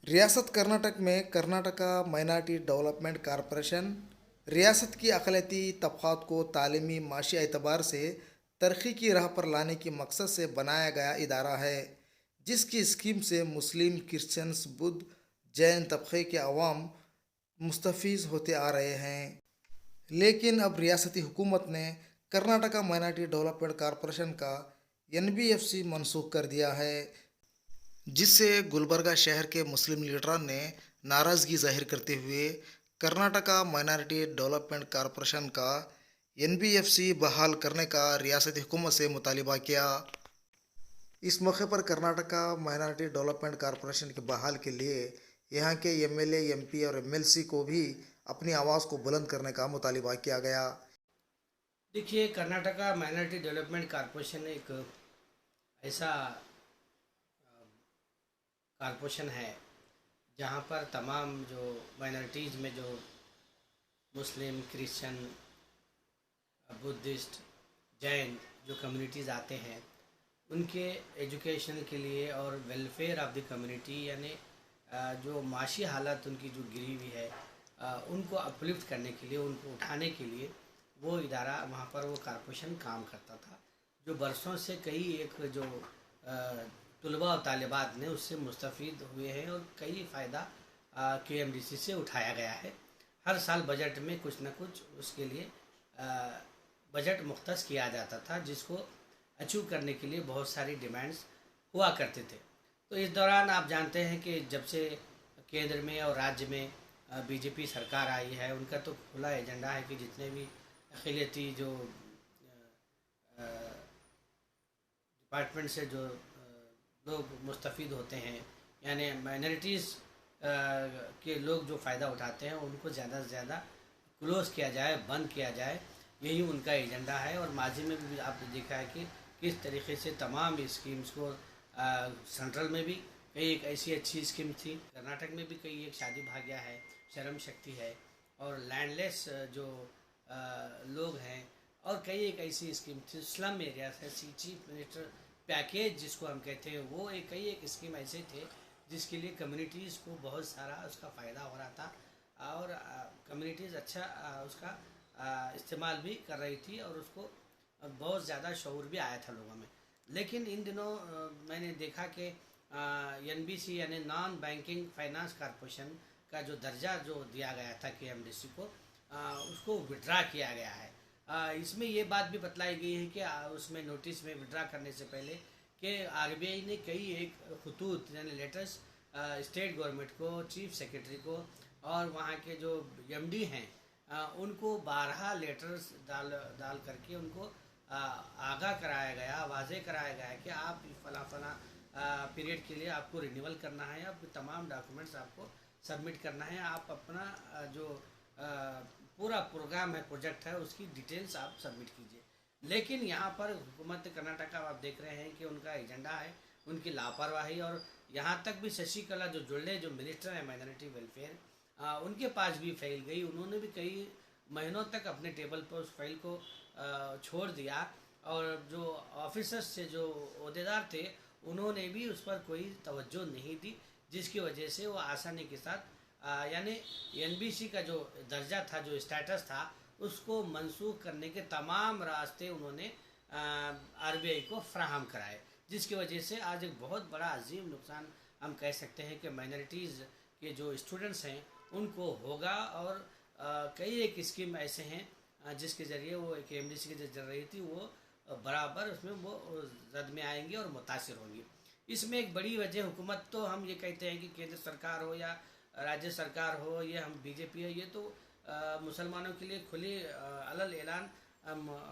रियासत कर्नाटक में Karnataka minority development corporation रियासत की अक़लियती तबक़ात को तालीमी माशी एतबार से तरक्की की राह पर लाने के मकसद से बनाया गया इदारा है, जिसकी स्कीम से मुस्लिम, क्रिश्चियंस, बुद्ध, जैन तबके के अवाम मुस्तफ़ीज़ होते आ रहे हैं। लेकिन अब रियासती हुकूमत ने कर्नाटका माइनॉरिटी डेवलपमेंट कॉरपोरेशन का NBFC मनसूख कर दिया है, जिससे गुलबर्गा शहर के मुस्लिम लीडरान ने नाराज़गी जाहिर करते हुए कर्नाटका माइनॉरिटी डेवलपमेंट कॉरपोरेशन का NBFC बहाल करने का रियासती हुकूमत से मुतालिबा किया। इस मौके पर कर्नाटका माइनॉरिटी डेवलपमेंट कॉरपोरेशन के बहाल के लिए यहाँ के MLA, MP और MLC को भी अपनी आवाज़ को बुलंद करने का मुतालिबा किया गया। देखिए, कर्नाटका माइनॉरिटी डेवलपमेंट कॉरपोरेशन एक ऐसा कॉरपोरेशन है जहाँ पर तमाम जो माइनॉरिटीज़ में जो मुस्लिम, क्रिश्चियन, बुद्धिस्ट, जैन जो कम्युनिटीज़ आते हैं, उनके एजुकेशन के लिए और वेलफेयर ऑफ द कम्युनिटी, यानी जो माशी हालत उनकी जो गिरी हुई है, उनको अपलिफ्ट करने के लिए, उनको उठाने के लिए वो इदारा, वहाँ पर वो कॉरपोरेशन काम करता था, जो बरसों से कई एक जो तलबा और तालिबात ने उससे मुस्तफ़ीद हुए हैं और कई फ़ायदा KMDC से उठाया गया है। हर साल बजट में कुछ न कुछ उसके लिए बजट मुख्तस किया जाता था, जिसको अचीव करने के लिए बहुत सारी डिमांड्स हुआ करते थे। तो इस दौरान आप जानते हैं कि जब से केंद्र में और राज्य में BJP सरकार आई है, उनका तो खुला एजेंडा है कि जितने भी अक़लियती जो डिपार्टमेंट से जो लोग मुस्तफ़ीद होते हैं, यानी माइनॉरिटीज़ के लोग जो फ़ायदा उठाते हैं, उनको ज़्यादा से ज़्यादा क्लोज़ किया जाए, बंद किया जाए, यही उनका एजेंडा है। और माजी में भी आपने देखा है कि किस तरीके से तमाम स्कीम्स को सेंट्रल में भी कई एक ऐसी अच्छी स्कीम थी, कर्नाटक में भी कई एक शादी भाग्य है, श्रम शक्ति है, और लैंडलेस जो लोग हैं, और कई एक ऐसी स्कीम थी, स्लम एरिया है, चीफ मिनिस्टर पैकेज जिसको हम कहते हैं, वो एक कई एक स्कीम ऐसे थे जिसके लिए कम्युनिटीज़ को बहुत सारा उसका फ़ायदा हो रहा था, और कम्युनिटीज़ अच्छा उसका इस्तेमाल भी कर रही थी, और उसको बहुत ज़्यादा शऊर भी आया था लोगों में। लेकिन इन दिनों मैंने देखा कि NBC यानी नॉन बैंकिंग फाइनेंस कॉरपोरेशन का जो दर्जा जो दिया गया था KMDC को, उसको विड्रा किया गया है। इसमें ये बात भी बतलाई गई है कि उसमें नोटिस में विड्रा करने से पहले कि RBI ने कई एक खतूत यानी लेटर्स स्टेट गवर्नमेंट को, चीफ सेक्रेटरी को और वहाँ के जो MD हैं, उनको 12 लेटर्स डाल करके उनको आगाह कराया गया, वाज़ेह कराया गया कि आप फला पीरियड के लिए आपको रिन्यूअल करना है, अब तमाम डॉक्यूमेंट्स आपको सबमिट करना है, आप अपना जो पूरा प्रोग्राम है, प्रोजेक्ट है, उसकी डिटेल्स आप सबमिट कीजिए। लेकिन यहाँ पर हुकूमत कर्नाटका आप देख रहे हैं कि उनका एजेंडा है उनकी लापरवाही, और यहाँ तक भी शशिकला जो जुड़े जो मिनिस्टर हैं माइनॉरिटी वेलफेयर, उनके पास भी फाइल गई, उन्होंने भी कई महीनों तक अपने टेबल पर उस फाइल को छोड़ दिया, और जो ऑफिसर्स से जो ओहदेदार थे, उन्होंने भी उस पर कोई तवज्जो नहीं दी, जिसकी वजह से वो आसानी के साथ यानी NBC का जो दर्जा था, जो स्टेटस था, उसको मनसूख करने के तमाम रास्ते उन्होंने RBI को फ्राहम कराए, जिसकी वजह से आज एक बहुत बड़ा अजीम नुकसान हम कह सकते हैं कि माइनॉरिटीज़ के जो स्टूडेंट्स हैं उनको होगा। और कई एक स्कीम ऐसे हैं जिसके ज़रिए वो KMDC की जो चल रही थी, वो बराबर उसमें वो रद्द में आएंगी और मुतासिर होंगी। इसमें एक बड़ी वजह हुकूमत, तो हम ये कहते हैं कि केंद्र सरकार हो या राज्य सरकार हो, ये हम BJP है, ये तो मुसलमानों के लिए खुली अलल ऐलान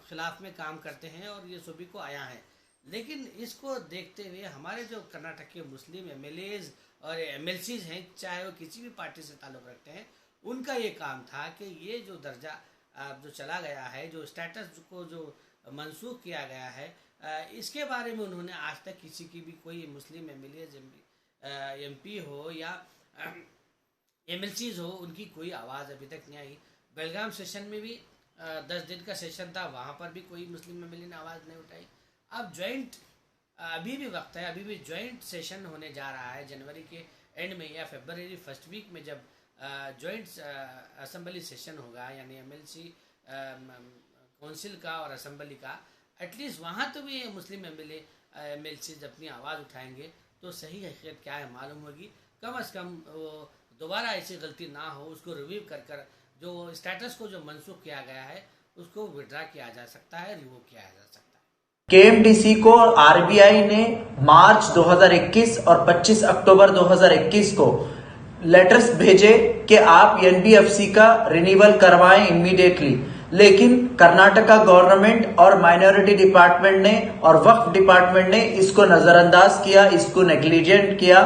ख़िलाफ़ में काम करते हैं, और ये सभी को आया है। लेकिन इसको देखते हुए हमारे जो कर्नाटक के मुस्लिम MLAs और MLCs हैं, चाहे वो किसी भी पार्टी से ताल्लुक़ रखते हैं, उनका ये काम था कि ये जो दर्जा जो चला गया है, जो स्टेटस को जो मनसूख किया गया है, इसके बारे में उन्होंने आज तक किसी की भी कोई मुस्लिम MLAs MP हो या MLCs हो, उनकी कोई आवाज़ अभी तक नहीं आई। बेलगाम सेशन में भी 10 दिन का सेशन था, वहाँ पर भी कोई मुस्लिम MLA ने आवाज़ नहीं उठाई। अब जॉइंट अभी भी वक्त है, अभी भी जॉइंट सेशन होने जा रहा है जनवरी के एंड में या फरवरी फर्स्ट वीक में जब जॉइंट असेंबली सेशन होगा, यानी एमएलसी काउंसिल का और असेंबली का, एटलीस्ट वहाँ तो भी मुस्लिम एमएलसी अपनी आवाज़ उठाएंगे तो सही हकीकत क्या है मालूम होगी। कम से कम वो दोबारा ऐसी गलती ना हो, उसको रिव्यू कर जो स्टेटस को जो मनसूख किया गया है उसको विड्रा किया जा सकता है, रिव्यू किया जा सकता है। केएमडीसी को आरबीआई ने मार्च 2021 और 25 अक्टूबर 2021 को लेटर्स भेजे कि आप एनबीएफसी का रिन्यूअल करवाएं इमीडिएटली, लेकिन कर्नाटका गवर्नमेंट और माइनॉरिटी डिपार्टमेंट ने और वक्फ डिपार्टमेंट ने इसको नजरअंदाज किया, इसको नेग्लिजेंट किया,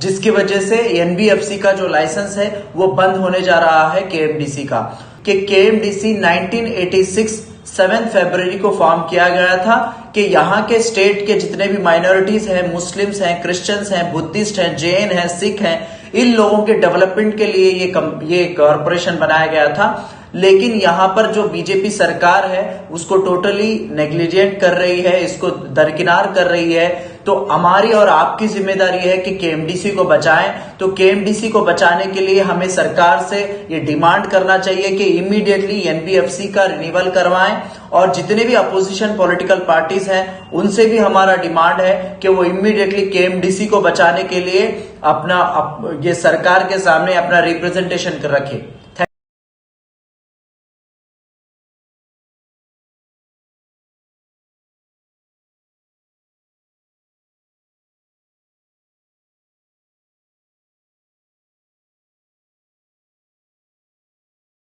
जिसकी वजह से एनबीएफसी का जो लाइसेंस है वो बंद होने जा रहा है केएमडीसी का। कि केएमडीसी 1986 7 फरवरी को फॉर्म किया गया था कि यहाँ के स्टेट के जितने भी माइनॉरिटीज हैं, मुस्लिम्स हैं, क्रिश्चियंस हैं, बुद्धिस्ट हैं, जैन हैं, सिख हैं, इन लोगों के डेवलपमेंट के लिए ये कॉरपोरेशन बनाया गया था। लेकिन यहाँ पर जो बीजेपी सरकार है उसको टोटली नेग्लिजेंट कर रही है, इसको दरकिनार कर रही है। तो हमारी और आपकी जिम्मेदारी है कि केएमडीसी को बचाएं। तो केएमडीसी को बचाने के लिए हमें सरकार से ये डिमांड करना चाहिए कि इमीडिएटली एनबीएफसी का रिन्यूअल करवाएं, और जितने भी अपोजिशन पॉलिटिकल पार्टीज हैं उनसे भी हमारा डिमांड है कि वो इमीडिएटली केएमडीसी को बचाने के लिए अपना ये सरकार के सामने अपना रिप्रेजेंटेशन रखें।